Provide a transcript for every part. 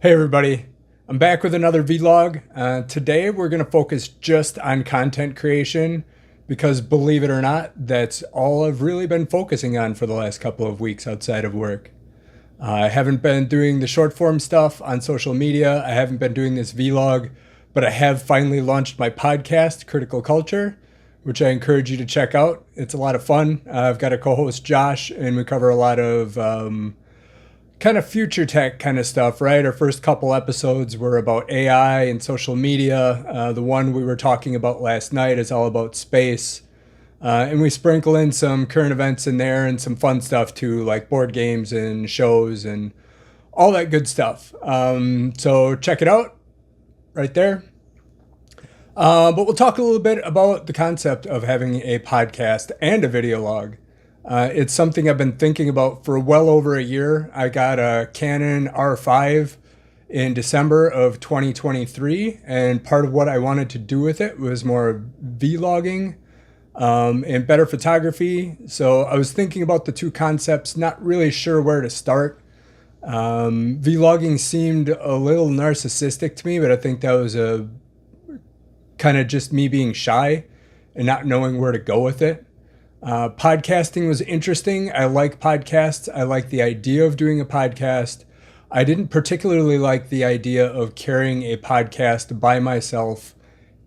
Hey everybody, I'm back with another vlog. Today we're going to focus just on content creation because believe it or not, that's all I've really been focusing on for the last couple of weeks outside of work. I haven't been doing the short form stuff on social media. I haven't been doing this vlog, but I have finally launched my podcast, Critical Culture, which I encourage you to check out. It's a lot of fun. I've got a co-host, Josh, and we cover a lot of kind of future tech kind of stuff, right? Our first couple episodes were about AI and social media. The one we were talking about last night is all about space. And we sprinkle in some current events in there and some fun stuff too, like board games and shows and all that good stuff. So check it out right there. But we'll talk a little bit about the concept of having a podcast and a video log. It's something I've been thinking about for well over a year. I got a Canon R5 in December of 2023, and part of what I wanted to do with it was more vlogging and better photography. So I was thinking about the two concepts, not really sure where to start. Vlogging seemed a little narcissistic to me, but I think that was a kind of just me being shy and not knowing where to go with it. Podcasting was interesting. I like podcasts. I like the idea of doing a podcast. I didn't particularly like the idea of carrying a podcast by myself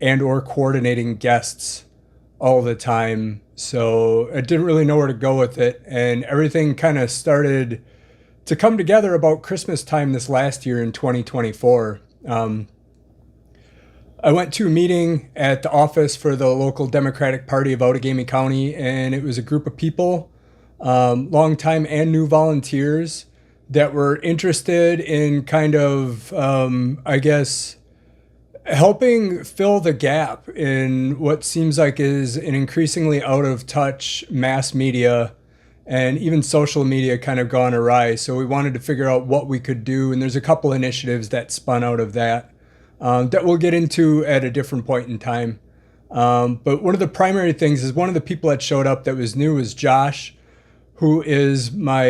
and or coordinating guests all the time. So I didn't really know where to go with it. And everything kind of started to come together about Christmas time this last year in 2024. I went to a meeting at the office for the local Democratic Party of Outagamie County, and it was a group of people, longtime and new volunteers that were interested in kind of, helping fill the gap in what seems like is an increasingly out of touch mass media and even social media kind of gone awry. So we wanted to figure out what we could do, and there's a couple initiatives that spun out of that. That we'll get into at a different point in time. But one of the primary things is one of the people that showed up that was new was Josh, who is my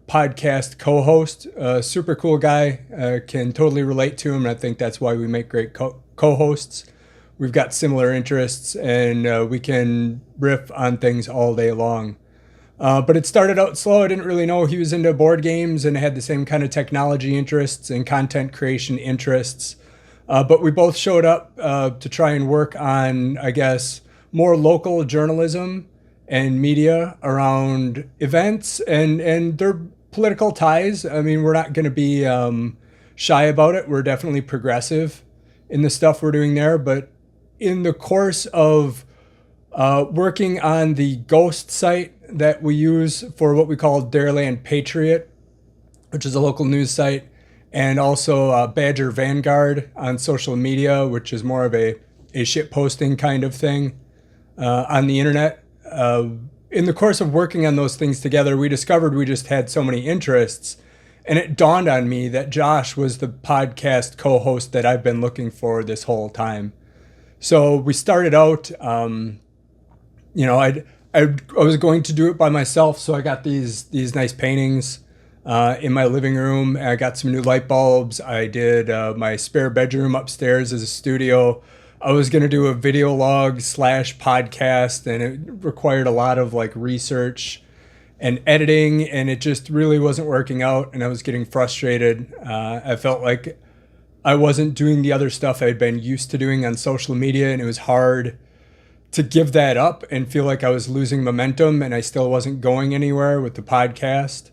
podcast co-host. Super cool guy. Can totally relate to him, and I think that's why we make great co-hosts. We've got similar interests, and we can riff on things all day long. But it started out slow. I didn't really know he was into board games and had the same kind of technology interests and content creation interests. But we both showed up to try and work on, more local journalism and media around events and their political ties. I mean, we're not going to be shy about it. We're definitely progressive in the stuff we're doing there. But in the course of working on the Ghost site that we use for what we call Dairyland Patriot, which is a local news site, and also Badger Vanguard on social media, which is more of a shit posting kind of thing on the internet. In the course of working on those things together, we discovered we just had so many interests. And it dawned on me that Josh was the podcast co-host that I've been looking for this whole time. So we started out, I was going to do it by myself. So I got these nice paintings in my living room. I got some new light bulbs. I did my spare bedroom upstairs as a studio. I was going to do a video log / podcast, and it required a lot of research and editing, and it just really wasn't working out, and I was getting frustrated. I felt like I wasn't doing the other stuff I'd been used to doing on social media, and it was hard to give that up and feel like I was losing momentum, and I still wasn't going anywhere with the podcast.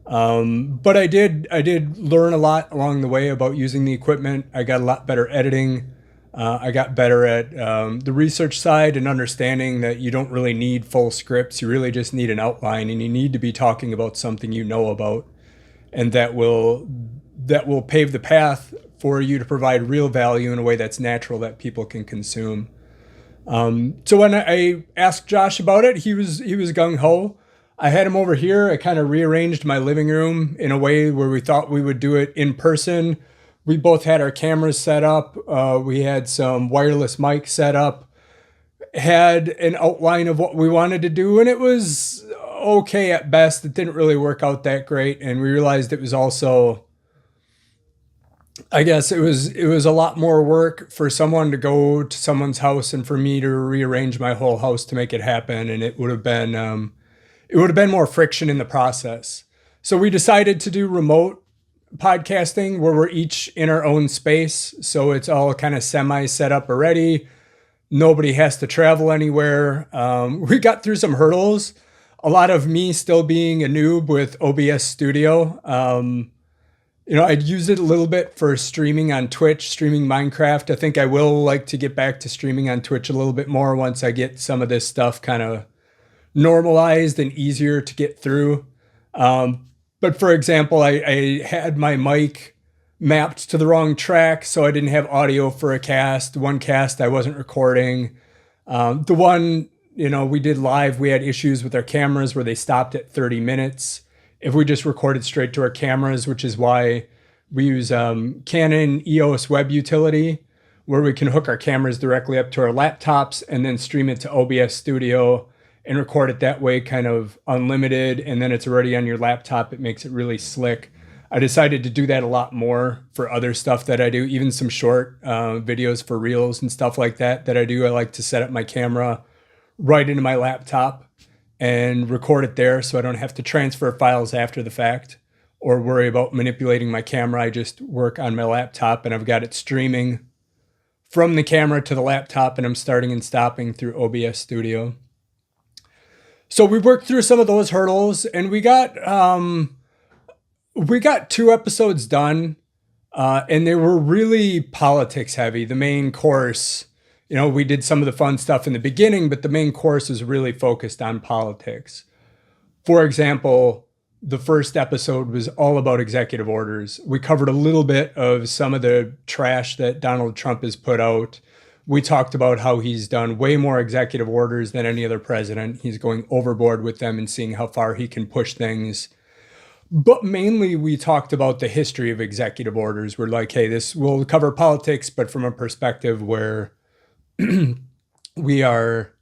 But I did learn a lot along the way about using the equipment. I got a lot better editing. I got better at the research side and understanding that you don't really need full scripts. You really just need an outline, and you need to be talking about something you know about, and that will pave the path for you to provide real value in a way that's natural that people can consume. So when I asked Josh about it, he was gung-ho. I had him over here. I kind of rearranged my living room in a way where we thought we would do it in person. We both had our cameras set up. We had some wireless mics set up, had an outline of what we wanted to do, and it was okay at best. It didn't really work out that great, and we realized it was also I guess it was a lot more work for someone to go to someone's house and for me to rearrange my whole house to make it happen, and it would have been more friction in the process. So we decided to do remote podcasting where we're each in our own space, so it's all kind of semi set up already. Nobody has to travel anywhere. We got through some hurdles. A lot of me still being a noob with OBS Studio. I'd use it a little bit for streaming on Twitch, streaming Minecraft. I think I will like to get back to streaming on Twitch a little bit more once I get some of this stuff kind of normalized and easier to get through. But for example, I had my mic mapped to the wrong track, so I didn't have audio for a cast. One cast I wasn't recording. The one, we did live, we had issues with our cameras where they stopped at 30 minutes. If we just recorded straight to our cameras, which is why we use Canon EOS Web Utility, where we can hook our cameras directly up to our laptops and then stream it to OBS Studio and record it that way, kind of unlimited, and then it's already on your laptop. It makes it really slick. I decided to do that a lot more for other stuff that I do, even some short videos for reels and stuff like that I do. I like to set up my camera right into my laptop and record it there so I don't have to transfer files after the fact or worry about manipulating my camera. I just work on my laptop and I've got it streaming from the camera to the laptop, and I'm starting and stopping through OBS Studio. So we worked through some of those hurdles, and we got 2 episodes done, and they were really politics heavy. The main course, we did some of the fun stuff in the beginning, but the main course is really focused on politics. For example, the first episode was all about executive orders. We covered a little bit of some of the trash that Donald Trump has put out. We talked about how he's done way more executive orders than any other president. He's going overboard with them and seeing how far he can push things. But mainly we talked about the history of executive orders. We're like, hey, this will cover politics, but from a perspective where we are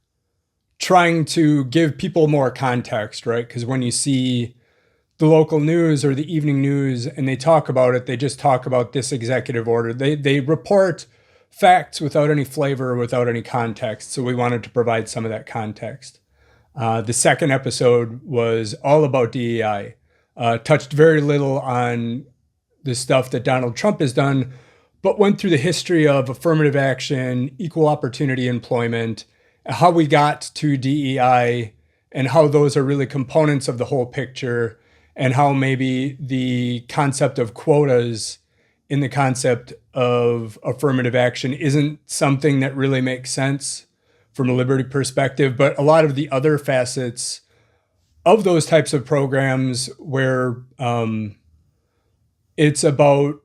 trying to give people more context, right? Because when you see the local news or the evening news and they talk about it, they just talk about this executive order. They report facts without any flavor, without any context. So we wanted to provide some of that context. The second episode was all about DEI. Touched very little on the stuff that Donald Trump has done, but went through the history of affirmative action, equal opportunity employment, how we got to DEI, and how those are really components of the whole picture, and how maybe the concept of quotas in the concept of affirmative action isn't something that really makes sense from a liberty perspective, but a lot of the other facets of those types of programs where it's about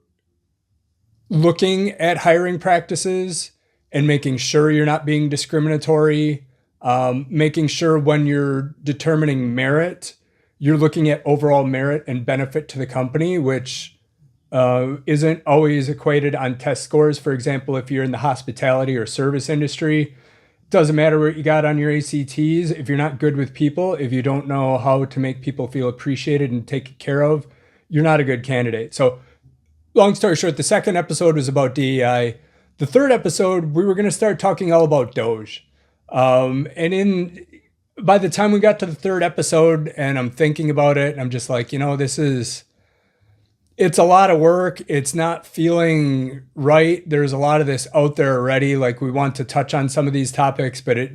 looking at hiring practices and making sure you're not being discriminatory, making sure when you're determining merit, you're looking at overall merit and benefit to the company, which isn't always equated on test scores. For example, if you're in the hospitality or service industry, doesn't matter what you got on your ACTs. If you're not good with people, if you don't know how to make people feel appreciated and taken care of, you're not a good candidate. So long story short, the second episode was about DEI. The third episode, we were going to start talking all about Doge. By the time we got to the third episode and I'm thinking about it, I'm just like, it's a lot of work. It's not feeling right. There's a lot of this out there already. Like, we want to touch on some of these topics, but it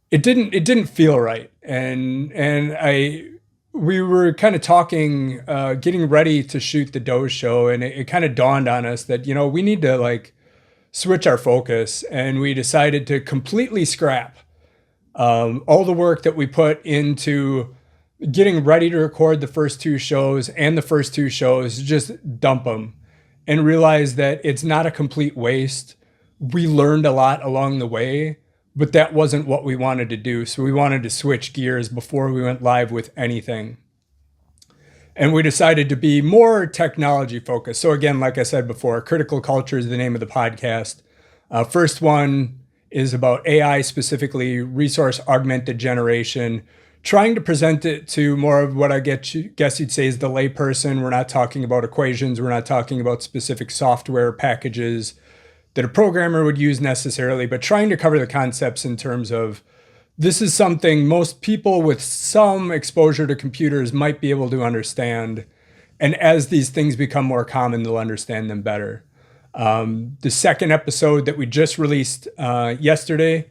didn't feel right. We were kind of talking, getting ready to shoot the Doge show, and it kind of dawned on us that, we need to switch our focus, and we decided to completely scrap all the work that we put into getting ready to record the first 2 shows and the first 2 shows, just dump them and realize that it's not a complete waste. We learned a lot along the way, but that wasn't what we wanted to do. So we wanted to switch gears before we went live with anything. And we decided to be more technology focused. So again, like I said before, Critical Culture is the name of the podcast. First one is about AI, specifically resource augmented generation, trying to present it to more of what I guess you'd say is the layperson. We're not talking about equations. We're not talking about specific software packages that a programmer would use necessarily, but trying to cover the concepts in terms of this is something most people with some exposure to computers might be able to understand. And as these things become more common, they'll understand them better. The second episode that we just released yesterday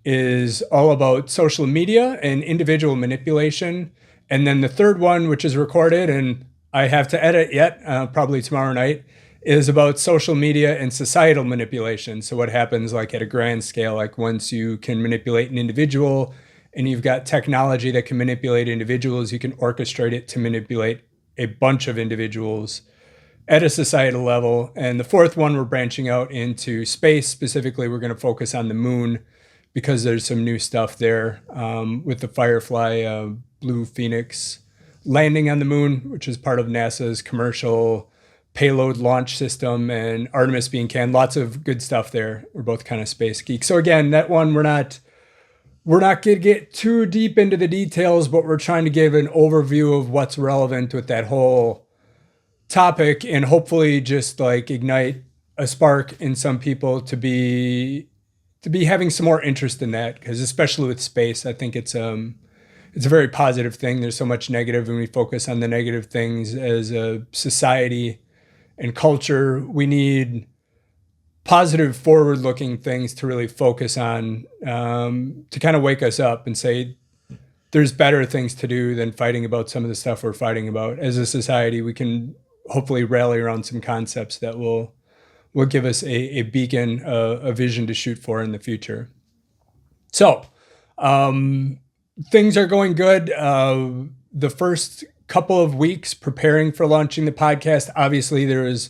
is all about social media and individual manipulation. And then the third one, which is recorded and I have to edit yet, probably tomorrow night, is about social media and societal manipulation. So what happens like at a grand scale, like once you can manipulate an individual and you've got technology that can manipulate individuals, you can orchestrate it to manipulate a bunch of individuals at a societal level. And the fourth one, we're branching out into space. Specifically, we're going to focus on the moon because there's some new stuff there with the Firefly Blue Phoenix landing on the moon, which is part of NASA's commercial payload launch system, and Artemis being canned. Lots of good stuff there. We're both kind of space geeks. So again, that one, we're not going to get too deep into the details, but we're trying to give an overview of what's relevant with that whole topic and hopefully just like ignite a spark in some people to be having some more interest in that, because especially with space, I think it's a very positive thing. There's so much negative, and we focus on the negative things as a society and culture. We need positive, forward-looking things to really focus on, to kind of wake us up and say there's better things to do than fighting about some of the stuff we're fighting about. As a society, we can hopefully rally around some concepts that will give us a beacon, a vision to shoot for in the future. So things are going good. The first couple of weeks preparing for launching the podcast, obviously there was,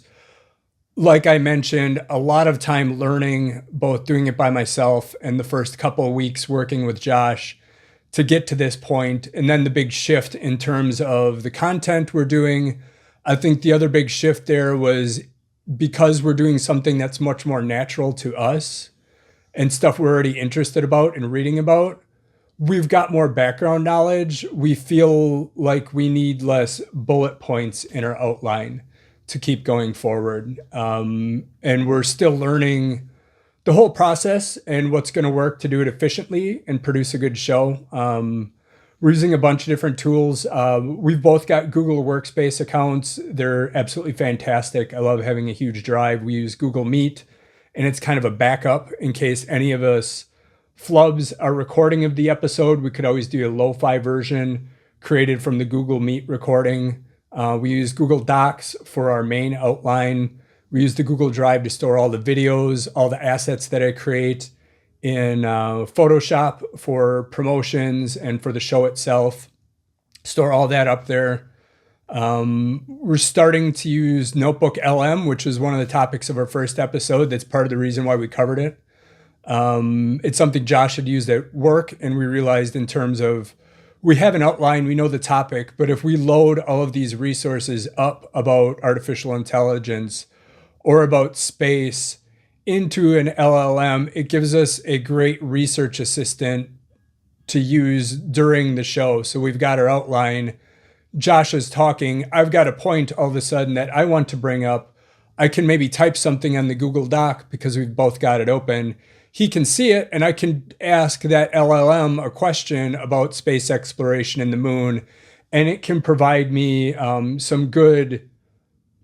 like I mentioned, a lot of time learning, both doing it by myself and the first couple of weeks working with Josh to get to this point. And then the big shift in terms of the content we're doing. I think the other big shift there was because we're doing something that's much more natural to us and stuff we're already interested about and reading about, we've got more background knowledge. We feel like we need less bullet points in our outline to keep going forward. And we're still learning the whole process and what's going to work to do it efficiently and produce a good show. We're using a bunch of different tools. We've both got Google Workspace accounts. They're absolutely fantastic. I love having a huge drive. We use Google Meet, and it's kind of a backup in case any of us flubs our recording of the episode. We could always do a lo-fi version created from the Google Meet recording. We use Google Docs for our main outline. We use the Google Drive to store all the videos, all the assets that I create in Photoshop for promotions and for the show itself. Store all that up there. We're starting to use Notebook LM, which is one of the topics of our first episode. That's part of the reason why we covered it. It's something Josh had used at work, and we realized in terms of we have an outline, we know the topic, but if we load all of these resources up about artificial intelligence or about space into an LLM, it gives us a great research assistant to use during the show. So we've got our outline. Josh is talking. I've got a point all of a sudden that I want to bring up. I can maybe type something on the Google Doc because we've both got it open. He can see it, and I can ask that LLM a question about space exploration and the moon, and it can provide me some good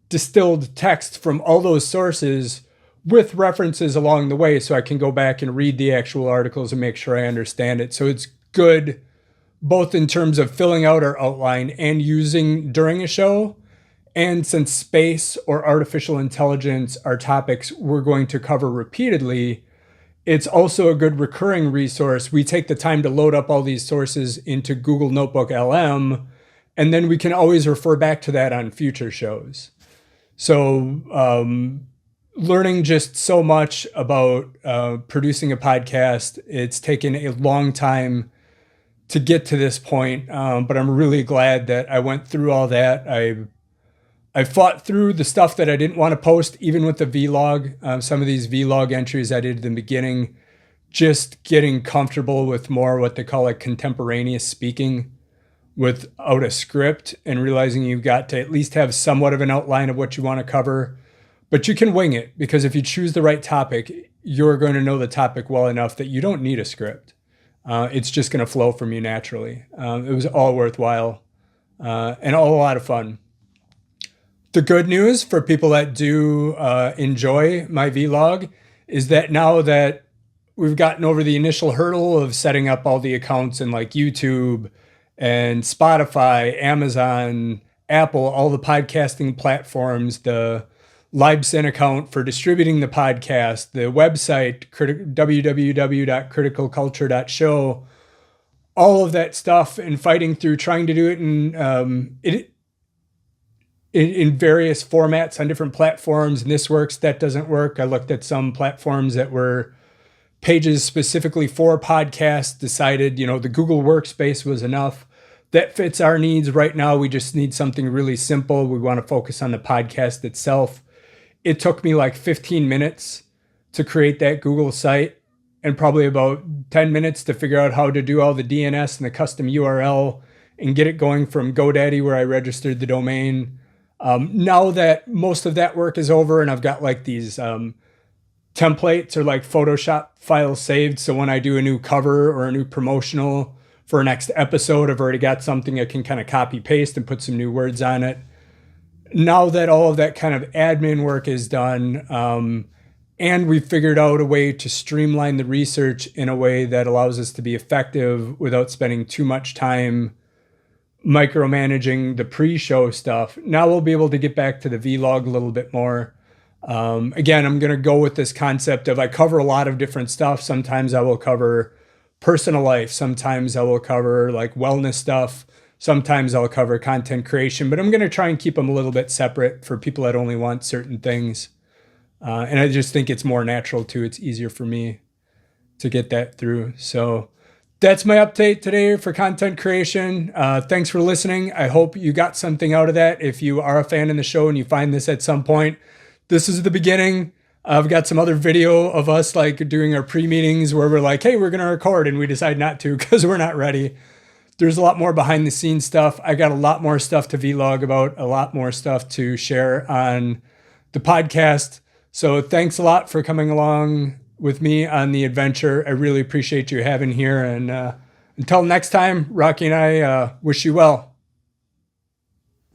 distilled text from all those sources with references along the way, so I can go back and read the actual articles and make sure I understand it. So it's good both in terms of filling out our outline and using during a show. And since space or artificial intelligence are topics we're going to cover repeatedly, it's also a good recurring resource. We take the time to load up all these sources into Google Notebook LM, and then we can always refer back to that on future shows. So learning just so much about producing a podcast. It's taken a long time to get to this point, but I'm really glad that I went through all that. I fought through the stuff that I didn't want to post, even with the vlog. Some of these vlog entries I did in the beginning just getting comfortable with more what they call like contemporaneous speaking without a script, and realizing you've got to at least have somewhat of an outline of what you want to cover. But you can wing it, because if you choose the right topic, you're going to know the topic well enough that you don't need a script. It's just going to flow from you naturally. It was all worthwhile and all a lot of fun. The good news for people that do enjoy my vlog is that now that we've gotten over the initial hurdle of setting up all the accounts in like YouTube and Spotify, Amazon, Apple, all the podcasting platforms, the Libsyn account for distributing the podcast, the website, www.criticalculture.show, all of that stuff, and fighting through trying to do it in various formats on different platforms. And this works, that doesn't work. I looked at some platforms that were pages specifically for podcasts, decided, the Google Workspace was enough. That fits our needs right now. We just need something really simple. We want to focus on the podcast itself. It took me like 15 minutes to create that Google site, and probably about 10 minutes to figure out how to do all the DNS and the custom URL and get it going from GoDaddy, where I registered the domain. Now that most of that work is over, and I've got like these templates or like Photoshop files saved, so when I do a new cover or a new promotional for a next episode, I've already got something I can kind of copy paste and put some new words on it. Now that all of that kind of admin work is done, and we've figured out a way to streamline the research in a way that allows us to be effective without spending too much time micromanaging the pre-show stuff, now we'll be able to get back to the vlog a little bit more. Again, I'm going to go with this concept of I cover a lot of different stuff. Sometimes I will cover personal life. Sometimes I will cover like wellness stuff. Sometimes I'll cover content creation, but I'm going to try and keep them a little bit separate for people that only want certain things. And I just think it's more natural too. It's easier for me to get that through. So that's my update today for content creation. Thanks for listening. I hope you got something out of that. If you are a fan of the show and you find this at some point, this is the beginning. I've got some other video of us like doing our pre-meetings where we're like, hey, we're going to record, and we decide not to because we're not ready. There's a lot more behind the scenes stuff. I got a lot more stuff to vlog about, a lot more stuff to share on the podcast. So thanks a lot for coming along with me on the adventure. I really appreciate you having here. And until next time, Rocky and I wish you well.